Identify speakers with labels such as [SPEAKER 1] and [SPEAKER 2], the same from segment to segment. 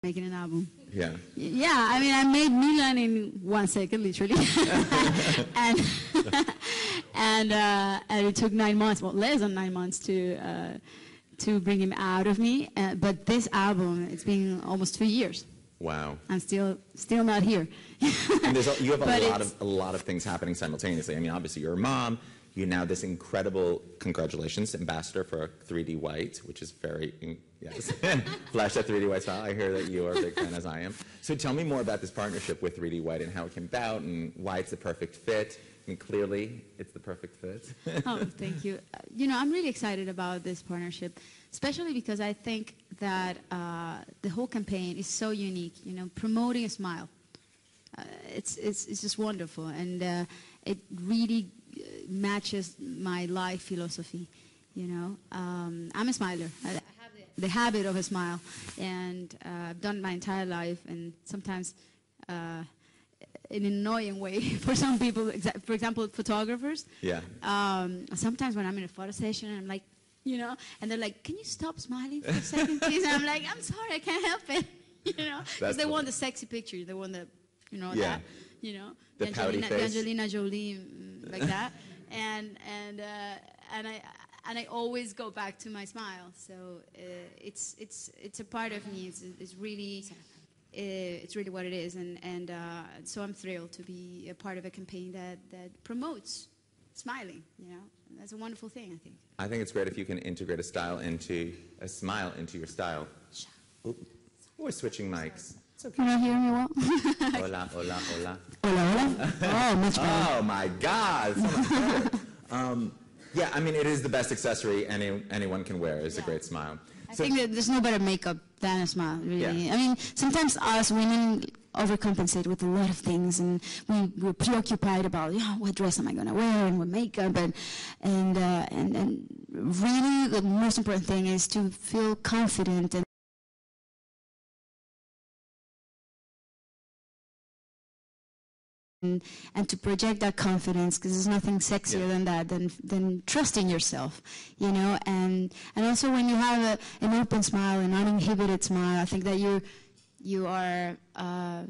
[SPEAKER 1] making an album.
[SPEAKER 2] Yeah.
[SPEAKER 1] Yeah, I mean, I made Milan in 1 second, literally. and, and it took 9 months, well, less than 9 months to bring him out of me. But this album, it's been almost 2 years.
[SPEAKER 2] Wow.
[SPEAKER 1] I'm still not here.
[SPEAKER 2] And you have a lot of things happening simultaneously. I mean, obviously you're a mom. You're now this incredible, congratulations, ambassador for 3D-White, which is very, yes, flash that 3D-White style. I hear that you are a big fan, as I am. So tell me more about this partnership with 3D-White and how it came about and why it's the perfect fit. I mean, clearly, it's the perfect fit.
[SPEAKER 1] Oh, thank you. You know, I'm really excited about this partnership, especially because I think that the whole campaign is so unique, you know, promoting a smile. It's just wonderful, and it really matches my life philosophy, you know. I'm a smiler. I have the habit of a smile, and I've done it my entire life, and sometimes in an annoying way for some people, for example, photographers.
[SPEAKER 2] Yeah.
[SPEAKER 1] Sometimes when I'm in a photo session, I'm like, you know, and they're like, can you stop smiling for a second, please? And I'm like, I'm sorry, I can't help it, you know, because they want the sexy picture, they want the, you know, that, you know,
[SPEAKER 2] the pouty face.
[SPEAKER 1] The Angelina Jolie, like that, and I always go back to my smile. So it's a part of me. It's really what it is, and so I'm thrilled to be a part of a campaign that promotes smiling. You know, that's a wonderful thing, I think.
[SPEAKER 2] I think it's great if you can integrate a smile into your style. Ooh, we're switching mics.
[SPEAKER 1] It's okay. Can you hear me well?
[SPEAKER 2] Hola, hola, hola.
[SPEAKER 1] Hola, hola. Oh, much better.
[SPEAKER 2] Oh my God, so much better. Yeah, I mean, it is the best accessory anyone can wear. Is a great smile.
[SPEAKER 1] I think that there's no better makeup than a smile, really.
[SPEAKER 2] Yeah.
[SPEAKER 1] I mean, sometimes us women overcompensate with a lot of things, and we're preoccupied about, you know, what dress am I going to wear and what makeup, and really the most important thing is to feel confident and to project that confidence, because there's nothing sexier than that, than trusting yourself, you know, and also when you have an open smile, an uninhibited smile, I think that you are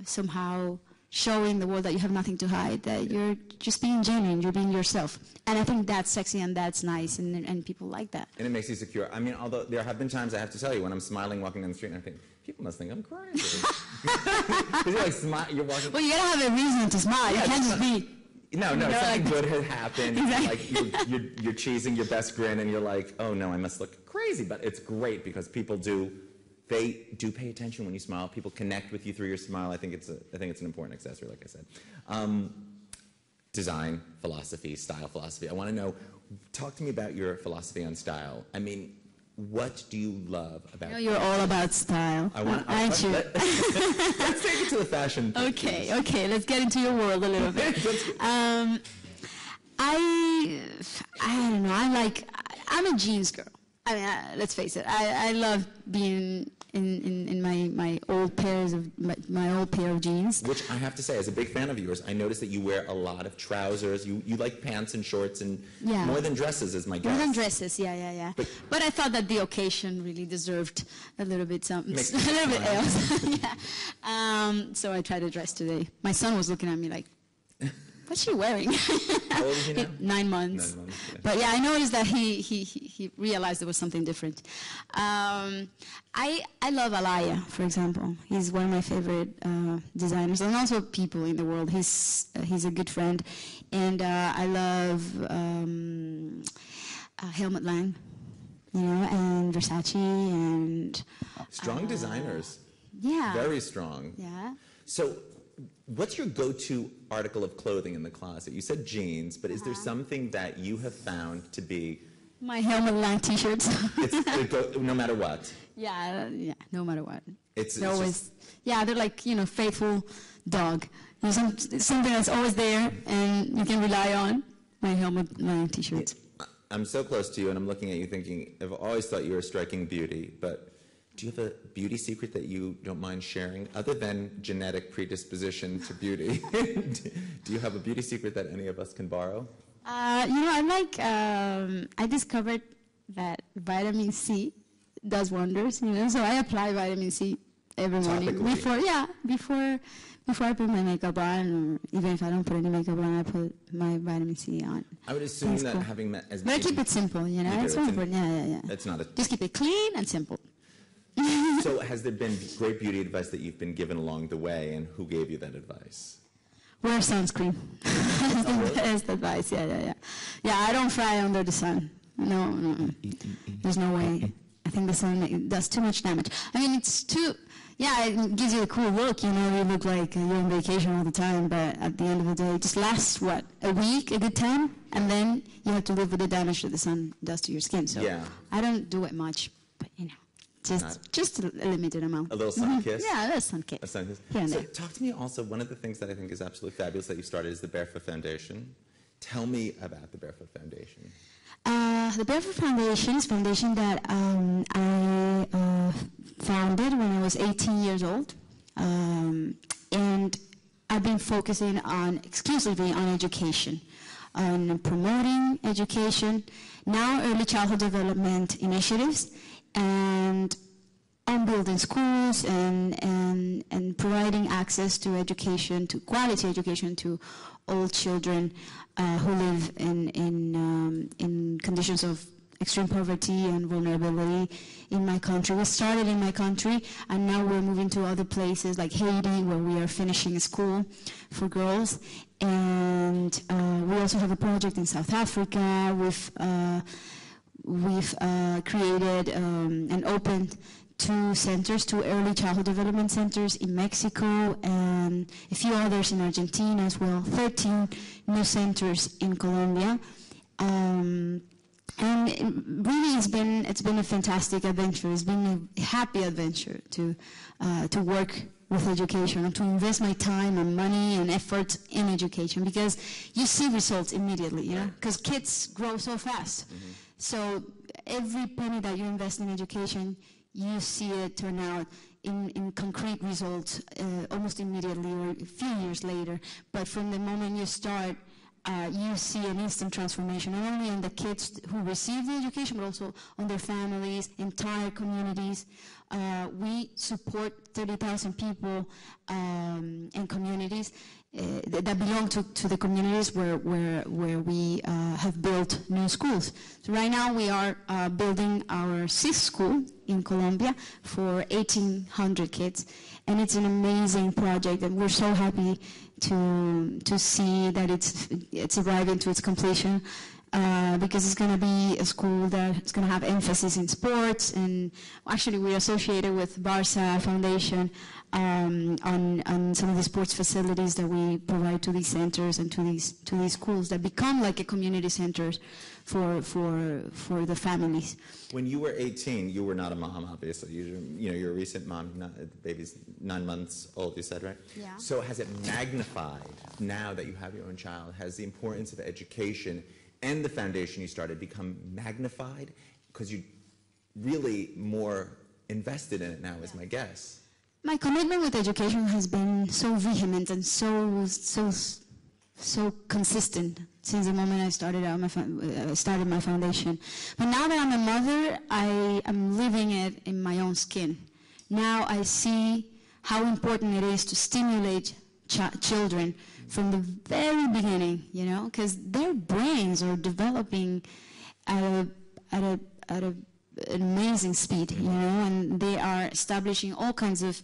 [SPEAKER 1] somehow showing the world that you have nothing to hide, that you're just being genuine, you're being yourself. And I think that's sexy and that's nice, and people like that.
[SPEAKER 2] And it makes you secure. I mean, although there have been times, I have to tell you, when I'm smiling walking down the street and I think, people must think I'm crazy. Because you're like, you're walking.
[SPEAKER 1] Well, you gotta have a reason to smile. You can't just be.
[SPEAKER 2] No,
[SPEAKER 1] you know,
[SPEAKER 2] something
[SPEAKER 1] like,
[SPEAKER 2] good has happened.
[SPEAKER 1] Exactly.
[SPEAKER 2] Like you're cheesing your best grin, and you're like, oh no, I must look crazy. But it's great because people do pay attention when you smile. People connect with you through your smile. I think it's an important accessory, like I said. Design philosophy, style philosophy. I want to know. Talk to me about your philosophy on style. I mean, what do you love about?
[SPEAKER 1] You're all about style, aren't you?
[SPEAKER 2] Let's take it to the fashion.
[SPEAKER 1] Okay, let's get into your world a little bit. I don't know. I'm a jeans girl. I mean, let's face it. I love being in my old pairs of my old pair of jeans.
[SPEAKER 2] Which I have to say, as a big fan of yours, I noticed that you wear a lot of trousers. You like pants and shorts and more than dresses, is my guess.
[SPEAKER 1] More than dresses, yeah. But I thought that the occasion really deserved a little bit else. Yeah. So I tried to dress today. My son was looking at me like, what's she wearing?
[SPEAKER 2] How old is he now?
[SPEAKER 1] 9 months.
[SPEAKER 2] 9 months, yeah.
[SPEAKER 1] But yeah, I noticed that he realized there was something different. I love Alaya, for example. He's one of my favorite designers, and also people in the world. He's a good friend, and I love Helmut Lang, you know, and Versace, and
[SPEAKER 2] strong designers.
[SPEAKER 1] Yeah.
[SPEAKER 2] Very strong.
[SPEAKER 1] Yeah.
[SPEAKER 2] So, what's your go-to article of clothing in the closet? You said jeans, but is there something that you have found to be...
[SPEAKER 1] My Helmut Lang t-shirts.
[SPEAKER 2] No matter what?
[SPEAKER 1] Yeah, no matter what.
[SPEAKER 2] They're
[SPEAKER 1] always, they're like, you know, faithful dog. You know, something that's always there and you can rely on. My Helmut Lang t-shirts.
[SPEAKER 2] I'm so close to you, and I'm looking at you thinking, I've always thought you were a striking beauty, but... Do you have a beauty secret that you don't mind sharing, other than genetic predisposition to beauty? Do you have a beauty secret that any of us can borrow?
[SPEAKER 1] You know, I discovered that vitamin C does wonders, you know, so I apply vitamin C every morning.
[SPEAKER 2] Topically.
[SPEAKER 1] Before I put my makeup on, or even if I don't put any makeup on, I put my vitamin C on.
[SPEAKER 2] I would assume that cool. Having met as...
[SPEAKER 1] But I keep it simple, you know? It's so important. Yeah.
[SPEAKER 2] It's not a...
[SPEAKER 1] Just keep it clean and simple.
[SPEAKER 2] So has there been great beauty advice that you've been given along the way, and who gave you that advice?
[SPEAKER 1] Wear sunscreen. That's the best advice, yeah. Yeah, I don't fry under the sun. No. There's no way. I think the sun does too much damage. I mean, it's too... Yeah, it gives you a cool look, you know, you look like you're on vacation all the time, but at the end of the day, it just lasts, a week, a good time, and then you have to live with the damage that the sun does to your skin. So yeah. I don't do it much, but, you know, just a limited amount.
[SPEAKER 2] A little sun kiss?
[SPEAKER 1] Yeah, a little sun kiss.
[SPEAKER 2] A sun kiss.
[SPEAKER 1] Here and
[SPEAKER 2] so
[SPEAKER 1] there.
[SPEAKER 2] Talk to me also, one of the things that I think is absolutely fabulous that you started is the Barefoot Foundation. Tell me about the Barefoot Foundation.
[SPEAKER 1] The Barefoot Foundation is a foundation that I founded when I was 18 years old. And I've been focusing exclusively on education, on promoting education, now early childhood development initiatives, and on building schools and providing access to education, to quality education to all children who live in conditions of extreme poverty and vulnerability in my country. We started in my country, and now we're moving to other places like Haiti, where we are finishing a school for girls. And we also have a project in South Africa. We've created and opened two early childhood development centers in Mexico, and a few others in Argentina as well, 13 new centers in Colombia. And really it's been a fantastic adventure. It's been a happy adventure to work with education and to invest my time and money and effort in education, because you see results immediately, you know, because kids grow so fast. Mm-hmm. So every penny that you invest in education, you see it turn out in concrete results almost immediately or a few years later. But from the moment you start, you see an instant transformation, not only on the kids who receive the education, but also on their families, entire communities. We support 30,000 people and communities that belong to the communities where we have built new schools. So right now we are building our 6th school in Colombia for 1,800 kids, and it's an amazing project, and we're so happy to see that it's arriving to its completion. Because it's going to be a school that's going to have emphasis in sports, and actually we're associated with Barça Foundation on some of the sports facilities that we provide to these centers and to these schools that become like a community centers for the families.
[SPEAKER 2] When you were 18, you were not a mom, obviously. You're a recent mom. The baby's 9 months old, you said, right?
[SPEAKER 1] Yeah.
[SPEAKER 2] So has it magnified now that you have your own child? Has the importance of education and the foundation you started become magnified because you're really more invested in it now, is my guess?
[SPEAKER 1] My commitment with education has been so vehement and so consistent since the moment I started my foundation. But now that I'm a mother, I am living it in my own skin. Now I see how important it is to stimulate children from the very beginning, you know, because their brains are developing at an amazing speed, you know, and they are establishing all kinds of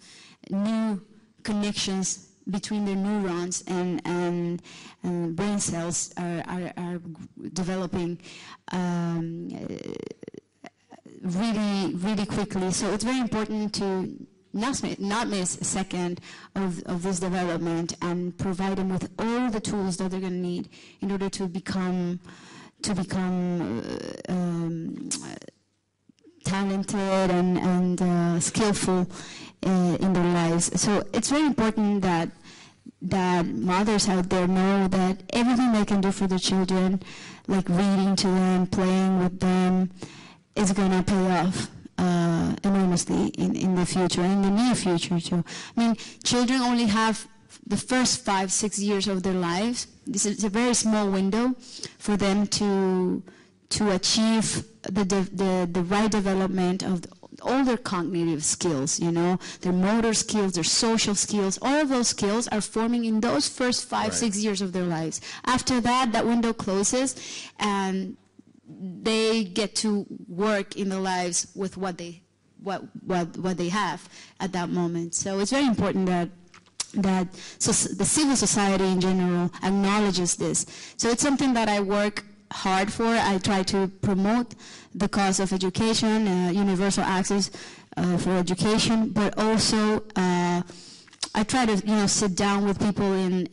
[SPEAKER 1] new connections between their neurons, and brain cells are developing really, really quickly. So it's very important to not miss a second of this development and provide them with all the tools that they're going to need in order to become talented and skillful in their lives. So it's very important that mothers out there know that everything they can do for their children, like reading to them, playing with them, is going to pay off enormously in the future, in the near future too. I mean, children only have the first 5-6 years of their lives. This is a very small window for them to achieve the right development of all their cognitive skills, you know, their motor skills, their social skills, all of those skills are forming in those first 5-6 years of their lives. After that, that window closes, and they get to work in their lives with what they have at that moment. So it's very important that the civil society in general acknowledges this. So it's something that I work hard for. I try to promote the cause of education, universal access for education, but also I try to, you know, sit down with people in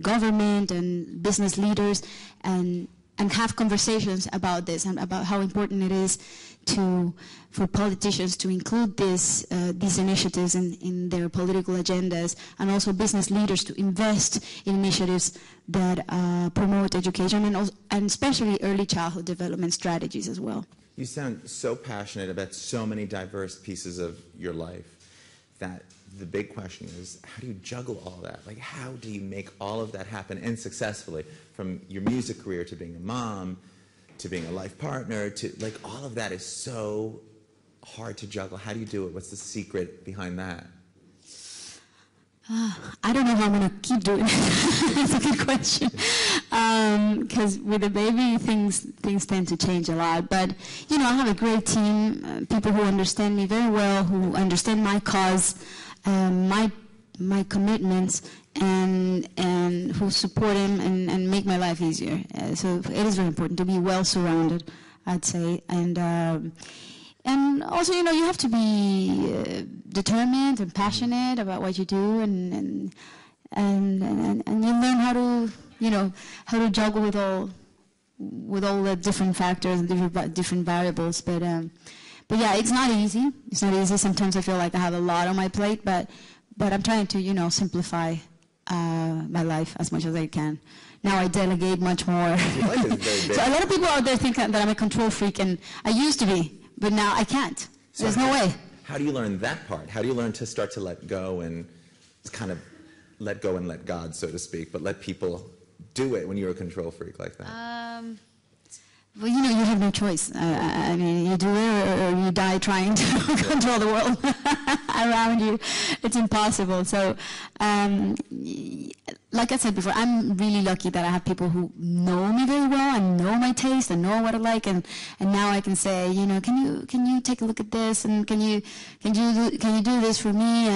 [SPEAKER 1] government and business leaders and have conversations about this and about how important it is for politicians to include these initiatives in their political agendas, and also business leaders to invest in initiatives that promote education and especially early childhood development strategies as well.
[SPEAKER 2] You sound so passionate about so many diverse pieces of your life that the big question is, how do you juggle all that? Like, how do you make all of that happen and successfully, from your music career to being a mom, to being a life partner, to, like, all of that is so hard to juggle. How do you do it? What's the secret behind that?
[SPEAKER 1] I don't know how I'm going to keep doing it. That's a good question. Because with a baby, things tend to change a lot. But, you know, I have a great team, people who understand me very well, who understand my cause, my commitments, and who support him and make my life easier. So it is very important to be well surrounded, I'd say. And also, you know, you have to be determined and passionate about what you do, and you learn how to, you know, how to juggle with all the different factors and different variables. But yeah, it's not easy. It's not easy. Sometimes I feel like I have a lot on my plate, but I'm trying to, you know, simplify my life as much as I can. Now I delegate much more. So a lot of people out there think that I'm a control freak, and I used to be. But now I can't. So there's no way.
[SPEAKER 2] How do you learn that part? How do you learn to start to let go and kind of let go and let God, so to speak, but let people do it when you're a control freak like that?
[SPEAKER 1] Well, you know, you have no choice. I mean, you do it or you die trying to control the world around you. It's impossible. So, like I said before, I'm really lucky that I have people who know me very well and know my taste and know what I like, and now I can say, you know, can you take a look at this, and can you do this for me,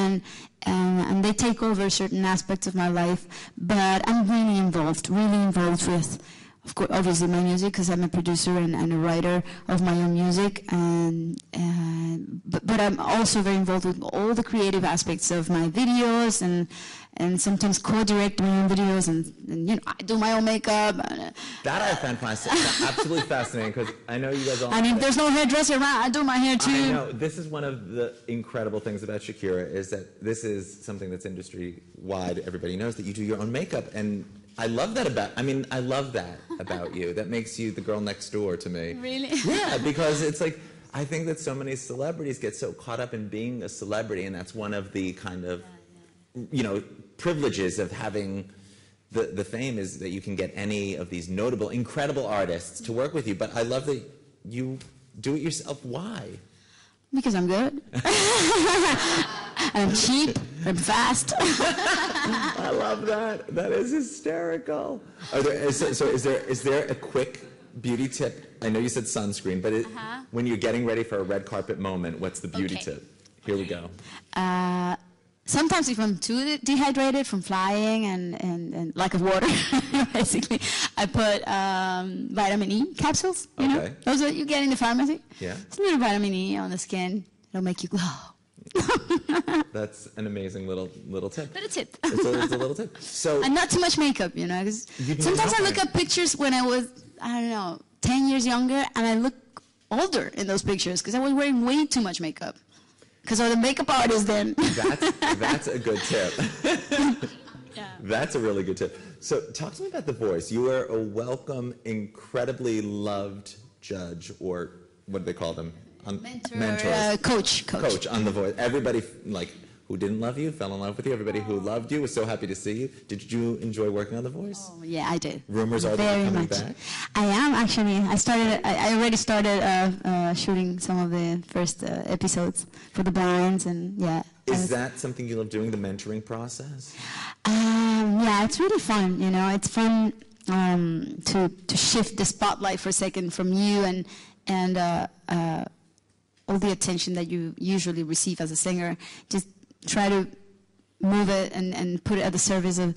[SPEAKER 1] and they take over certain aspects of my life. But I'm really involved with, of course, obviously my music, because I'm a producer and a writer of my own music, but I'm also very involved with all the creative aspects of my videos, and sometimes co-direct my own videos, and you know, I do my own makeup.
[SPEAKER 2] That I find absolutely fascinating, because I know you guys all.
[SPEAKER 1] I mean, there's no hairdresser around. I do my hair too.
[SPEAKER 2] I know. This is one of the incredible things about Shakira, is that this is something that's industry-wide. Everybody knows that you do your own makeup, and I love that about you. That makes you the girl next door to me.
[SPEAKER 1] Really?
[SPEAKER 2] Yeah, because it's like, I think that so many celebrities get so caught up in being a celebrity, and that's one of the kind of, you know, privileges of having the fame, is that you can get any of these notable, incredible artists to work with you. But I love that you do it yourself. Why?
[SPEAKER 1] Because I'm good. I'm cheap. I'm fast.
[SPEAKER 2] I love that. That is hysterical. Is there a quick beauty tip? I know you said sunscreen, but when you're getting ready for a red carpet moment, what's the beauty tip? Here we go.
[SPEAKER 1] Sometimes if I'm too dehydrated from flying and lack of water, basically, I put vitamin E capsules, you know, those that you get in the pharmacy.
[SPEAKER 2] Yeah.
[SPEAKER 1] It's a little vitamin E on the skin. It'll make you glow.
[SPEAKER 2] That's an amazing little tip.
[SPEAKER 1] But a tip.
[SPEAKER 2] It's a little tip. So,
[SPEAKER 1] and not too much makeup, you know, because sometimes I look at pictures when I was, I don't know, 10 years younger, and I look older in those pictures because I was wearing way too much makeup. Because I was a makeup artist then.
[SPEAKER 2] That's a good tip.
[SPEAKER 1] Yeah.
[SPEAKER 2] That's a really good tip. So talk to me about The Voice. You are a welcome, incredibly loved judge, or what do they call them?
[SPEAKER 1] Mentor. Coach
[SPEAKER 2] on The Voice. Everybody like who didn't love you fell in love with you. Everybody who loved you was so happy to see you. Did you enjoy working on The Voice?
[SPEAKER 1] Oh, yeah, I did.
[SPEAKER 2] Rumors are that
[SPEAKER 1] Very
[SPEAKER 2] you're coming
[SPEAKER 1] much.
[SPEAKER 2] back?
[SPEAKER 1] I am, actually. I already started shooting some of the first episodes for the blinds, and yeah.
[SPEAKER 2] Is that something you love doing, the mentoring process?
[SPEAKER 1] Yeah, it's really fun, you know. It's fun to shift the spotlight for a second from you and all the attention that you usually receive as a singer. Just try to move it and put it at the service of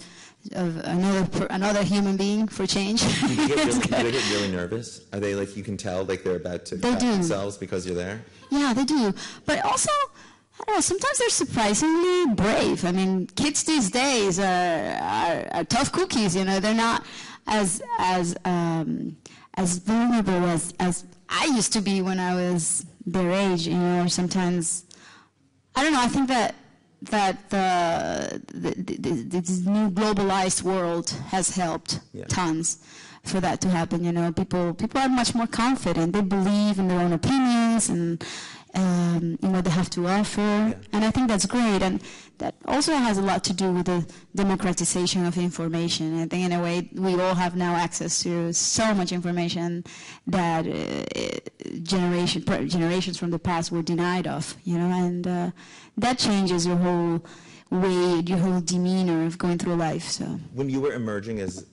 [SPEAKER 1] another human being for change.
[SPEAKER 2] Do you get really nervous? Are they like, you can tell like they're about to cut themselves because you're there?
[SPEAKER 1] Yeah, they do. But also, I don't know, sometimes they're surprisingly brave. I mean, kids these days are tough cookies, you know. They're not as vulnerable as I used to be when I was their age, you know. Sometimes, I don't know, I think that this new globalized world has helped tons for that to happen, you know. People are much more confident. They believe in their own opinions and what they have to offer, and I think that's great. And that also has a lot to do with the democratization of information. I think in a way we all have now access to so much information that generations from the past were denied of, you know, and that changes your whole way, your whole demeanor of going through life. So
[SPEAKER 2] when you were emerging as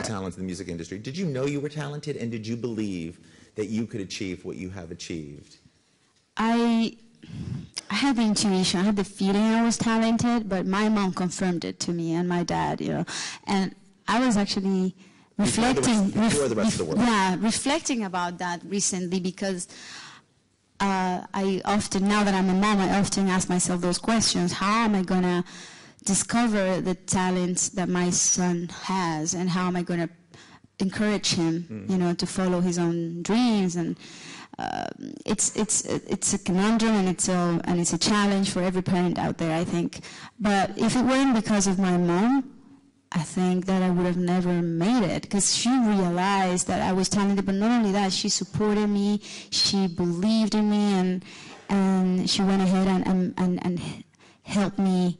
[SPEAKER 2] talent in the music industry, did you know you were talented, and did you believe that you could achieve what you have achieved?
[SPEAKER 1] I had the intuition, I had the feeling I was talented, but my mom confirmed it to me, and my dad, you know. And I was actually reflecting about that recently, because I often, now that I'm a mom, I often ask myself those questions. How am I going to discover the talents that my son has, and how am I going to encourage him, you know, to follow his own dreams? And it's a conundrum, and it's a challenge for every parent out there, I think. But if it weren't because of my mom, I think that I would have never made it, because she realized that I was talented. But not only that, she supported me, she believed in me, and she went ahead and helped me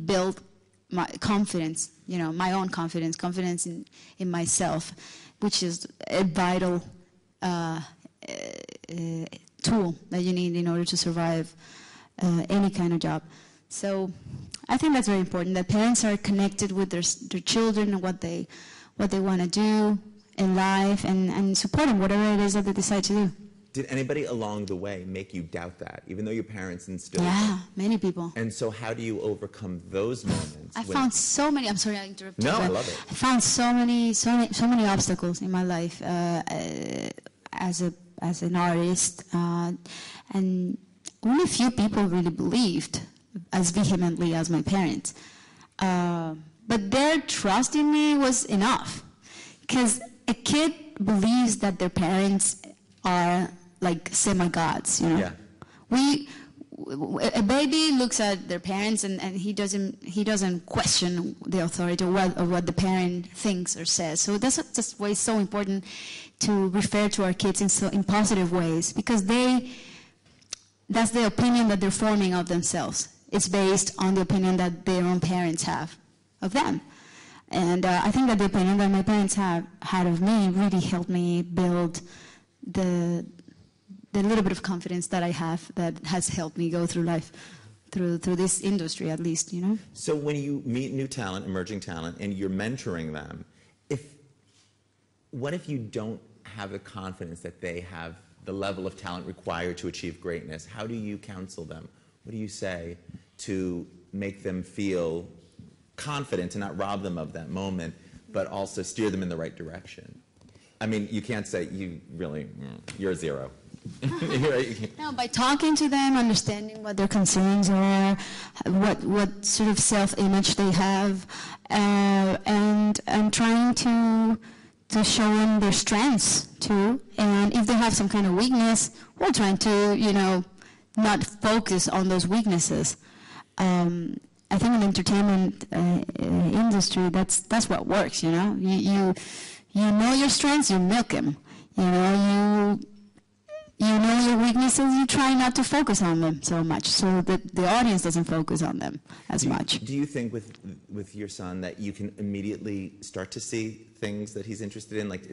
[SPEAKER 1] build my confidence, you know, my own confidence in myself, which is a vital tool that you need in order to survive any kind of job. So I think that's very important, that parents are connected with their children and what they want to do in life, and support them, whatever it is that they decide to do.
[SPEAKER 2] Did anybody along the way make you doubt that, even though your parents instilled
[SPEAKER 1] Yeah, many people.
[SPEAKER 2] And so how do you overcome those moments?
[SPEAKER 1] I found so many, I'm sorry I interrupted.
[SPEAKER 2] No, I love it.
[SPEAKER 1] I found so many obstacles in my life as an artist, and only a few people really believed as vehemently as my parents. But their trust in me was enough, because a kid believes that their parents are like semi-gods, you know.
[SPEAKER 2] Yeah.
[SPEAKER 1] A baby looks at their parents, and he doesn't question the authority of what the parent thinks or says. So that's why it's so important to refer to our kids in positive ways, because that's the opinion that they're forming of themselves. It's based on the opinion that their own parents have of them. And I think that the opinion that my parents had of me really helped me build the little bit of confidence that I have, that has helped me go through life, through this industry at least, you know.
[SPEAKER 2] So when you meet new talent, emerging talent, and you're mentoring them, what if you don't have the confidence that they have the level of talent required to achieve greatness? How do you counsel them? What do you say to make them feel confident, to not rob them of that moment, but also steer them in the right direction? I mean, you can't say you're zero.
[SPEAKER 1] No, by talking to them, understanding what their concerns are, what sort of self-image they have, and trying to show them their strengths too. And if they have some kind of weakness, we're trying to, you know, not focus on those weaknesses. I think in the entertainment industry, that's what works. You know, you know your strengths, you milk them. You know, you know your weaknesses, you try not to focus on them so much, so that the audience doesn't focus on them as much.
[SPEAKER 2] Do you think with your son that you can immediately start to see things that he's interested in? Like,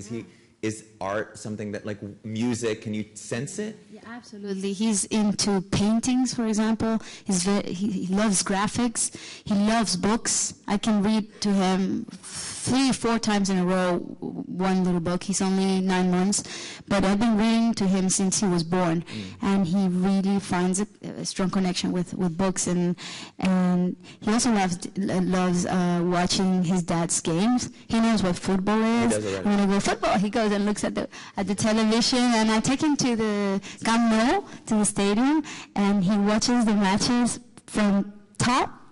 [SPEAKER 2] is art something that, like music, can you sense it?
[SPEAKER 1] Yeah, absolutely. He's into paintings, for example. He loves graphics. He loves books. I can read to him 3-4 times in a row one little book. He's only 9 months, but I've been reading to him since he was born, and he really finds a strong connection with books, and he also loves watching his dad's games. He knows what football is. When I go football, he goes and looks at the television, and I take him to the Camp Nou, to the stadium, and he watches the matches from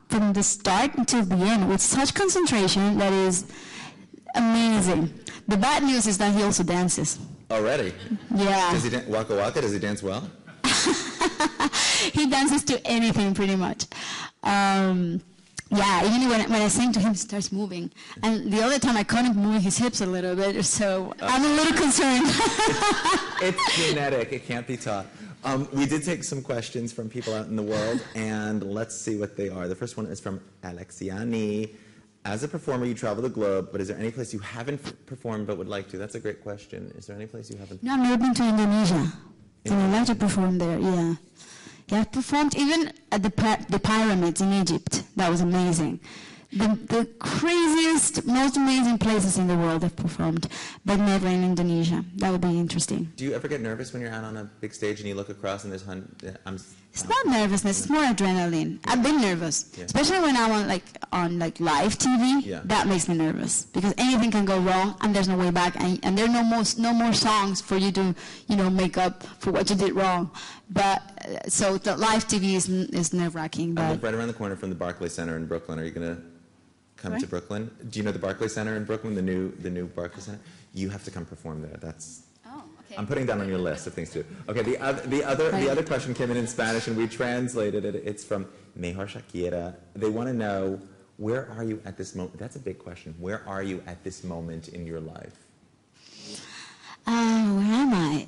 [SPEAKER 1] the start until the end with such concentration that is amazing. The bad news is that he also dances.
[SPEAKER 2] Already?
[SPEAKER 1] Yeah.
[SPEAKER 2] Does he waka waka? Does he dance well?
[SPEAKER 1] He dances to anything pretty much. Yeah, even when I sing to him, he starts moving. And the other time I caught him moving his hips a little bit, so I'm a little concerned.
[SPEAKER 2] It's genetic. It can't be taught. We did take some questions from people out in the world, and let's see what they are. The first one is from Alexiani. As a performer, you travel the globe, but is there any place you haven't performed but would like to? That's a great question. Is there any place you haven't?
[SPEAKER 1] No, I've never been to Indonesia. So I'd like to perform there, yeah. Yeah, I've performed even at the pyramids in Egypt. That was amazing. The craziest, most amazing places in the world I've performed, but never in Indonesia. That would be interesting.
[SPEAKER 2] Do you ever get nervous when you're out on a big stage and you look across and there's
[SPEAKER 1] It's not nervousness, it's more adrenaline. I've been nervous, especially when I'm on live TV.
[SPEAKER 2] Yeah.
[SPEAKER 1] That makes me nervous because anything can go wrong and there's no way back, and there are no more songs for you to make up for what you did wrong. But so the live TV is nerve-wracking.
[SPEAKER 2] I live right around the corner from the Barclays Center in Brooklyn. Are you going to come to Brooklyn? Do you know the Barclays Center in Brooklyn, the new Barclays Center? You have to come perform there. That's.
[SPEAKER 1] Oh, okay.
[SPEAKER 2] I'm putting down on your list of things to do. Okay, the other question came in Spanish, and we translated it. It's from Mejor Shakira. They want to know, where are you at this moment? That's a big question. Where are you at this moment in your life?
[SPEAKER 1] Where am I?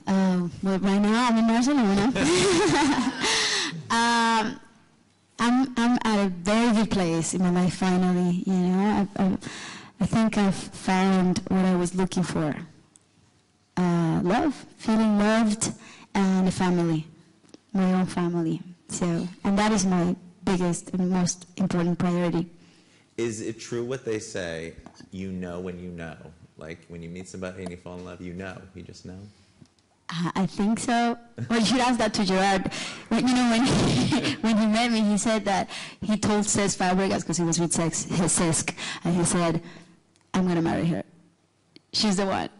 [SPEAKER 1] Well, right now I'm in Barcelona. I'm at a very good place in my life finally. I think I've found what I was looking for. Love, feeling loved, and a family, my own family. So, and that is my biggest and most important priority.
[SPEAKER 2] Is it true what they say, you know when you know? Like when you meet somebody and you fall in love, you just know?
[SPEAKER 1] I think so. Well, you should ask that to Gerard. When he met me, he said that he told Cesc Fabregas, because he was with Cesc, and he said, I'm going to marry her. She's the one.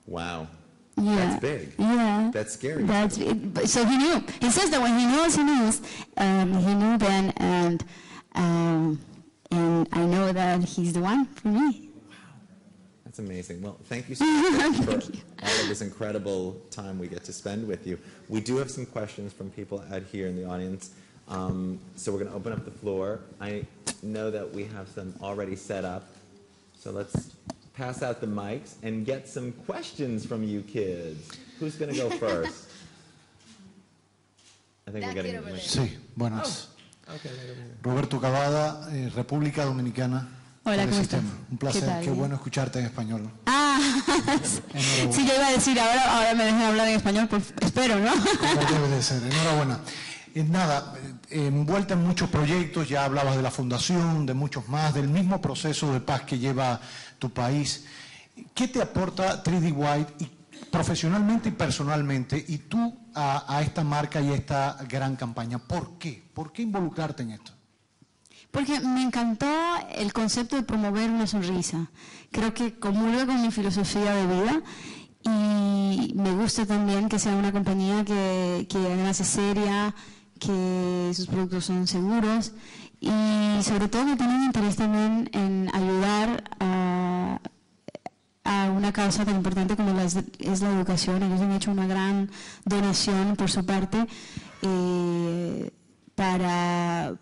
[SPEAKER 2] Wow.
[SPEAKER 1] Yeah.
[SPEAKER 2] That's big.
[SPEAKER 1] Yeah.
[SPEAKER 2] That's scary.
[SPEAKER 1] So he knew. He says that when he knows, he knows. He knew then, and I know that he's the one for me.
[SPEAKER 2] That's amazing. Well, thank you so much for all of this incredible time we get to spend with you. We do have some questions from people out here in the audience, so we're going to open up the floor. I know that we have some already set up, so let's pass out the mics and get some questions from you kids. Who's going to go first? I think we're getting...
[SPEAKER 3] Sí, buenas.
[SPEAKER 2] Oh, okay,
[SPEAKER 3] Roberto Cavada, República Dominicana.
[SPEAKER 1] Hola, ¿cómo estás?
[SPEAKER 3] Un placer, qué bueno escucharte en español.
[SPEAKER 1] Sí, yo iba a decir, ahora me dejan hablar en español, pues espero, ¿no?
[SPEAKER 3] Como debe de ser, enhorabuena. Nada, envuelta en muchos proyectos, ya hablabas de la fundación, de muchos más, del mismo proceso de paz que lleva tu país. ¿Qué te aporta 3D-White profesionalmente y personalmente, y tú a esta marca y a esta gran campaña? ¿Por qué? ¿Por qué involucrarte en esto?
[SPEAKER 1] Porque me encantó el concepto de promover una sonrisa. Creo que comulga con mi filosofía de vida y me gusta también que sea una compañía que además es seria, que sus productos son seguros y sobre todo que tiene un interés también en ayudar a una causa tan importante como es la educación. Ellos han hecho una gran donación por su parte para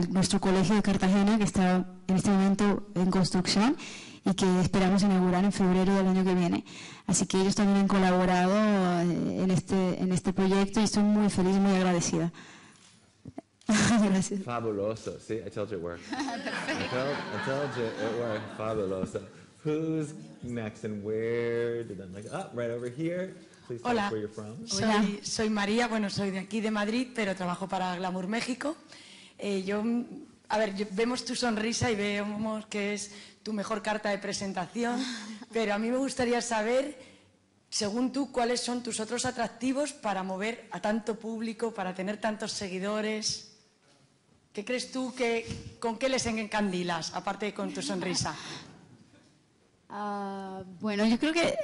[SPEAKER 1] nuestro colegio de Cartagena, que está en este momento en construcción, y que esperamos inaugurar en febrero del año que viene. Así que ellos también han colaborado en este proyecto y estoy muy feliz y muy agradecida. Gracias.
[SPEAKER 2] Fabuloso. See, I told you it worked. I told you it worked. Fabuloso. Who's next and where did that like? Oh, right over here. Please tell us where you're from.
[SPEAKER 4] Soy María, bueno, soy de aquí de Madrid, pero trabajo para Glamour México. Vemos tu sonrisa y vemos que es tu mejor carta de presentación, pero a mí me gustaría saber, según tú, cuáles son tus otros atractivos para mover a tanto público, para tener tantos seguidores. ¿Qué crees tú con qué les encandilas, aparte de con tu sonrisa?
[SPEAKER 1] Bueno, yo creo que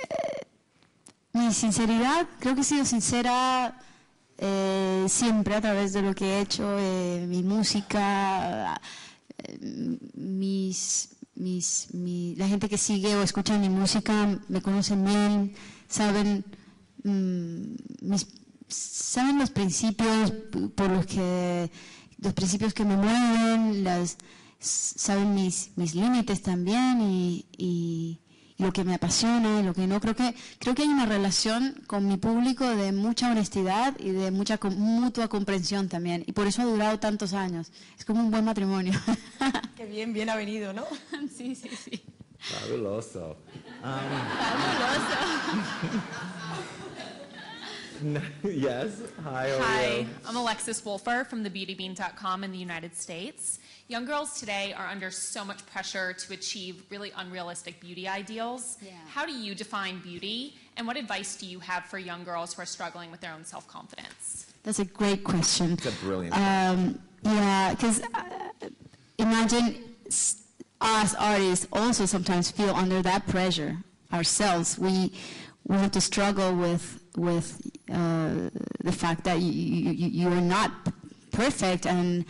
[SPEAKER 1] mi sinceridad, creo que he sido sincera siempre a través de lo que he hecho, mi música, la gente que sigue o escucha mi música me conocen bien, saben los principios los principios que me mueven, saben mis límites también y lo que me apasiona y lo que no. Creo que hay una relación con mi público de mucha honestidad y de mucha mutua comprensión también. Y por eso ha durado tantos años. Es como un buen matrimonio.
[SPEAKER 4] Qué bien ha venido, ¿no?
[SPEAKER 1] Sí.
[SPEAKER 2] Fabuloso.
[SPEAKER 1] Fabuloso.
[SPEAKER 2] Yes. Hi.
[SPEAKER 5] Hi. I'm Alexis Wolfer from thebeautybean.com in the United States. Young girls today are under so much pressure to achieve really unrealistic beauty ideals.
[SPEAKER 1] Yeah.
[SPEAKER 5] How do you define beauty, and what advice do you have for young girls who are struggling with their own self-confidence?
[SPEAKER 1] That's a great question.
[SPEAKER 2] It's a brilliant
[SPEAKER 1] Yeah, because imagine us artists also sometimes feel under that pressure ourselves. We have to struggle with the fact that you are not perfect, and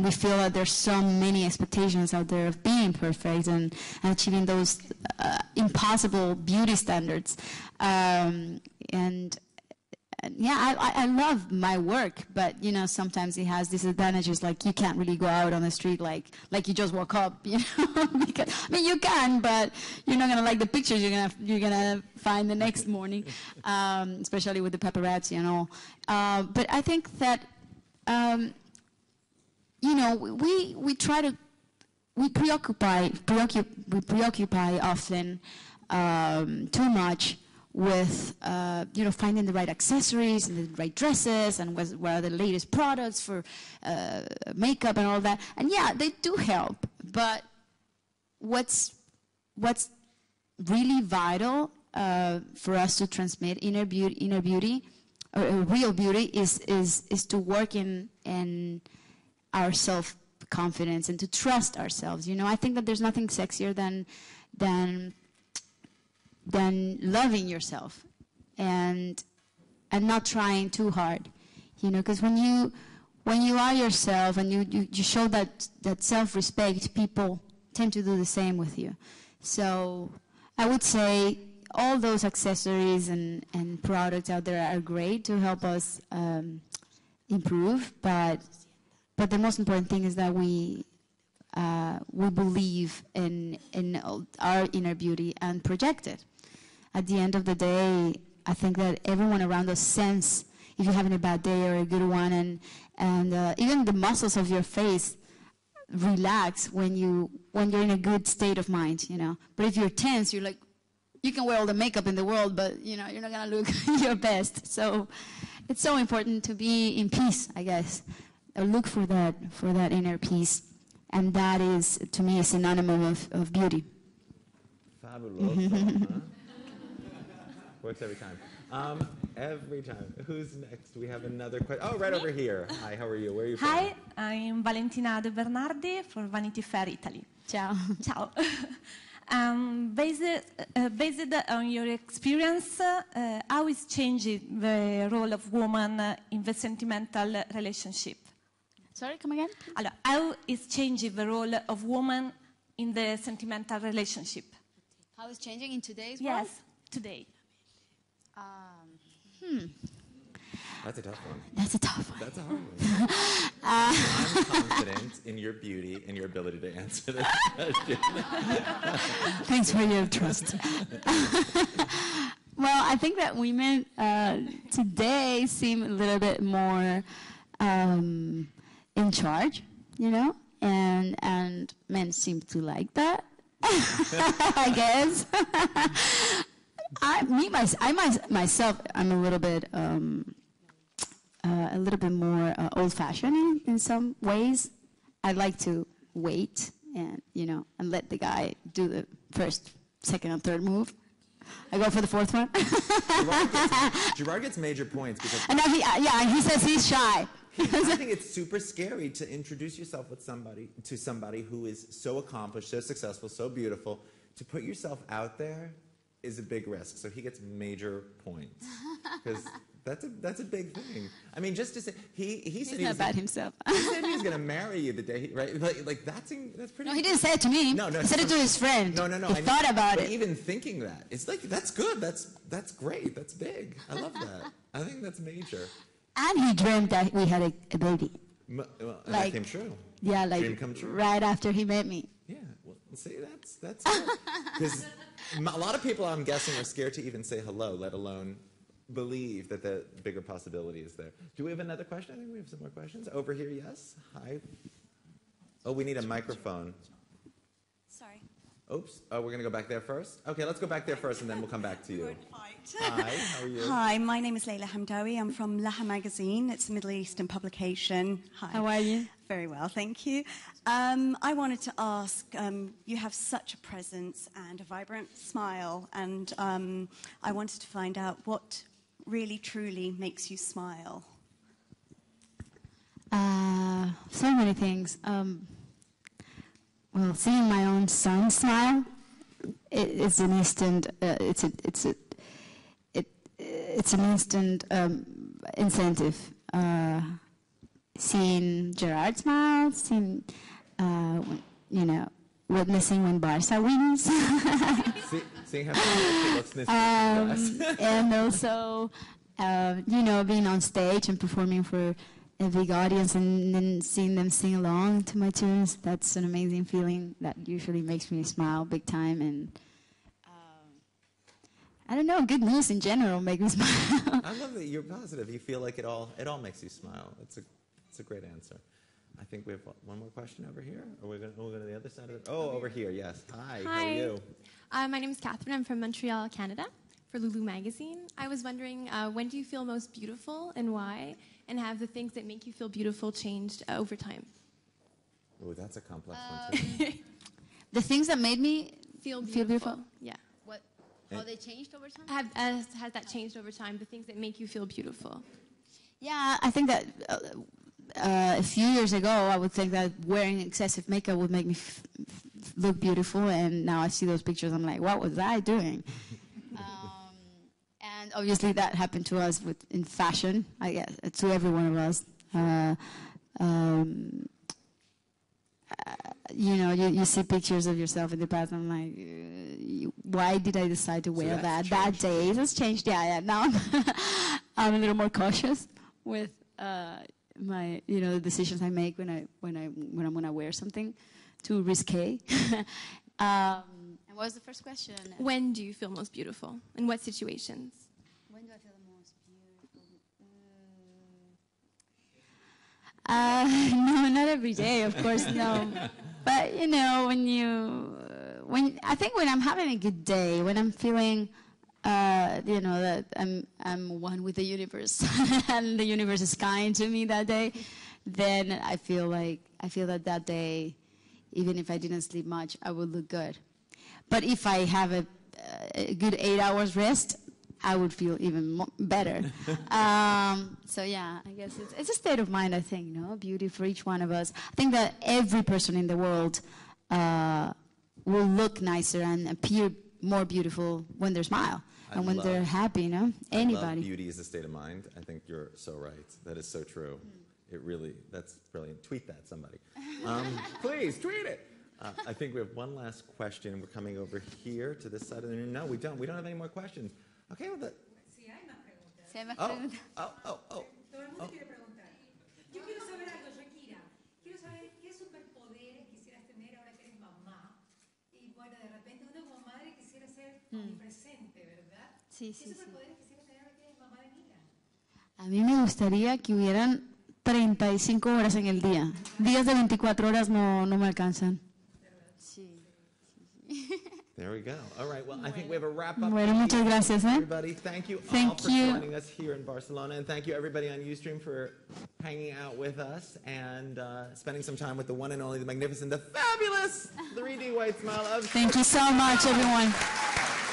[SPEAKER 1] we feel that there's so many expectations out there of being perfect and achieving those impossible beauty standards. I love my work, but sometimes it has disadvantages, like you can't really go out on the street like you just woke up, because you can, but you're not gonna like the pictures you're gonna find the next morning, especially with the paparazzi and all. But I think that we preoccupy often too much with finding the right accessories and the right dresses and what are the latest products for makeup and all that. And yeah, they do help. But what's really vital for us to transmit inner beauty, or real beauty, is to work in our self-confidence and to trust ourselves. I think that there's nothing sexier than loving yourself and not trying too hard, because when you are yourself and you show that self-respect, people tend to do the same with you. So I would say all those accessories and products out there are great to help us improve, but the most important thing is that we believe in our inner beauty and project it. At the end of the day, I think that everyone around us sense if you're having a bad day or a good one, and even the muscles of your face relax when you're in a good state of mind, But if you're tense, you're like, you can wear all the makeup in the world, but you're not gonna look your best. So it's so important to be in peace, I guess, or look for that inner peace, and that is, to me, a synonym of beauty.
[SPEAKER 2] Fabuloso. Works every time. Every time. Who's next? We have another question. Oh, right over here. Hi, how are you? Where are you from?
[SPEAKER 6] Hi, I'm Valentina De Bernardi for Vanity Fair Italy.
[SPEAKER 1] Ciao.
[SPEAKER 6] Ciao. Based on your experience, how is changing the role of woman in the sentimental relationship?
[SPEAKER 1] Sorry, come again?
[SPEAKER 6] Allora, how is changing the role of woman in the sentimental relationship?
[SPEAKER 1] How is changing in today's world?
[SPEAKER 6] Yes, today.
[SPEAKER 2] That's a tough one.
[SPEAKER 1] That's a tough one.
[SPEAKER 2] That's a hard one. I'm confident in your beauty and your ability to answer this question.
[SPEAKER 1] Thanks for your trust. Well, I think that women today seem a little bit more in charge, you know, and men seem to like that. I guess. Myself, I'm a little bit more old-fashioned in some ways. I like to wait and and let the guy do the first, second, and third move. I go for the fourth one.
[SPEAKER 2] Gerard gets major points because.
[SPEAKER 1] And now he says he's shy.
[SPEAKER 2] I think it's super scary to introduce yourself to somebody who is so accomplished, so successful, so beautiful. To put yourself out there is a big risk. So he gets major points because that's a big thing. I mean, just to say he said
[SPEAKER 1] he's not bad himself.
[SPEAKER 2] He said he was going to marry you the day, right? Like that's pretty.
[SPEAKER 1] No, he didn't say it to me.
[SPEAKER 2] No,
[SPEAKER 1] he said it to his friend.
[SPEAKER 2] No.
[SPEAKER 1] He thought about it.
[SPEAKER 2] Even thinking that, it's like that's good. That's great. That's big. I love that. I think that's major.
[SPEAKER 1] And he dreamed that we had a baby.
[SPEAKER 2] Well, that came true.
[SPEAKER 1] Yeah, like
[SPEAKER 2] dream come true.
[SPEAKER 1] Right after he met me.
[SPEAKER 2] Yeah, well, see, that's because a lot of people, I'm guessing, are scared to even say hello, let alone believe that the bigger possibility is there. Do we have another question? I think we have some more questions. Over here, yes? Hi. Oh, we need a microphone.
[SPEAKER 7] Sorry.
[SPEAKER 2] Oops. Oh, we're going to go back there first? Okay, let's go back there first, and then we'll come back to you. Hi, how are you?
[SPEAKER 7] Hi, my name is Layla Hamdawi. I'm from Laha Magazine. It's a Middle Eastern publication. Hi.
[SPEAKER 1] How are you?
[SPEAKER 7] Very well, thank you. I wanted to ask, you have such a presence and a vibrant smile, and I wanted to find out what really, truly makes you smile.
[SPEAKER 1] So many things. Well, seeing my own son smile, it's an instant. It's an instant incentive. Seeing Gerard smile, seeing witnessing when Barca wins,
[SPEAKER 2] seeing how she looks in this
[SPEAKER 1] and also being on stage and performing for a big audience and then seeing them sing along to my tunes. That's an amazing feeling that usually makes me smile big time. And I don't know, good news in general make me smile.
[SPEAKER 2] I love that you're positive. You feel like it all makes you smile. It's a great answer. I think we have one more question over here. Or we're going to go to the other side of it. Oh, over here, yes. Hi. How are you?
[SPEAKER 8] My name is Catherine. I'm from Montreal, Canada, for Lulu Magazine. I was wondering, when do you feel most beautiful and why? And have the things that make you feel beautiful changed over time?
[SPEAKER 2] Oh, that's a complex one, too.
[SPEAKER 1] The things that made me
[SPEAKER 8] feel beautiful. Yeah.
[SPEAKER 1] How they changed over time?
[SPEAKER 8] Has that changed over time, the things that make you feel beautiful?
[SPEAKER 1] Yeah, I think that a few years ago, I would think that wearing excessive makeup would make me look beautiful, and now I see those pictures, I'm like, what was I doing? And obviously that happened to us in fashion, I guess, to every one of us. You see pictures of yourself in the past, and I'm like, why did I decide to wear that day? It has changed, yeah. Now I'm a little more cautious with my, the decisions I make when I'm gonna wear something too risque. And what was the first question?
[SPEAKER 8] When do you feel most beautiful? In what situations?
[SPEAKER 1] When do I feel the most beautiful? No, not every day, of course, no. But I think when I'm having a good day, when I'm feeling, that I'm one with the universe, and the universe is kind to me that day, then I feel that day, even if I didn't sleep much, I would look good. But if I have a good 8 hours rest, I would feel even better. So yeah, I guess it's a state of mind, I think, beauty for each one of us. I think that every person in the world will look nicer and appear more beautiful when they smile and when they're happy, Anybody.
[SPEAKER 2] I love beauty is a state of mind. I think you're so right. That is so true. That's brilliant. Tweet that, somebody. Please, tweet it. I think we have one last question. We're coming over here to this side of the room. No, we don't. We don't have any more questions. Okay, well,
[SPEAKER 1] Sí, hay más preguntas. Sí, hay más preguntas.
[SPEAKER 2] Oh.
[SPEAKER 9] Todo el mundo quiere preguntar. Yo quiero saber algo, Shakira. Quiero
[SPEAKER 1] Sí, sí, sí. A mí me gustaría que hubieran 35 horas en el día. Días de 24 horas no me alcanzan. Sí.
[SPEAKER 2] There we go. All right, well, I think we have a wrap-up.
[SPEAKER 1] Bueno, muchas gracias,
[SPEAKER 2] Everybody, thank you all for joining us here in Barcelona, and thank you everybody on Ustream for hanging out with us and spending some time with the one and only, the magnificent, the fabulous 3D-White smile of...
[SPEAKER 1] Thank you so much, everyone,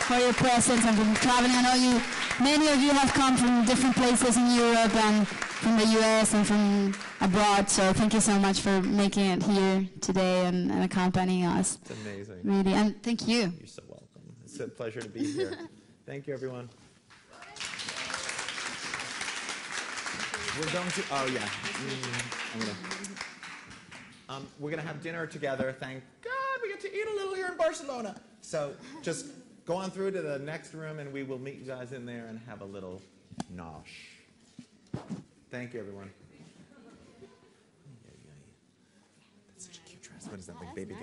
[SPEAKER 1] for your presence and for traveling. I know many of you have come from different places in Europe and from the US and from abroad, so thank you so much for making it here today and accompanying us.
[SPEAKER 2] It's amazing.
[SPEAKER 1] Really, and thank you.
[SPEAKER 2] You're so welcome. It's a pleasure to be here. Thank you, everyone. We're going to, oh yeah. We're going to have dinner together. Thank God we get to eat a little here in Barcelona. So just go on through to the next room and we will meet you guys in there and have a little nosh. Thank you, everyone. That's such a cute dress. What is that, like baby?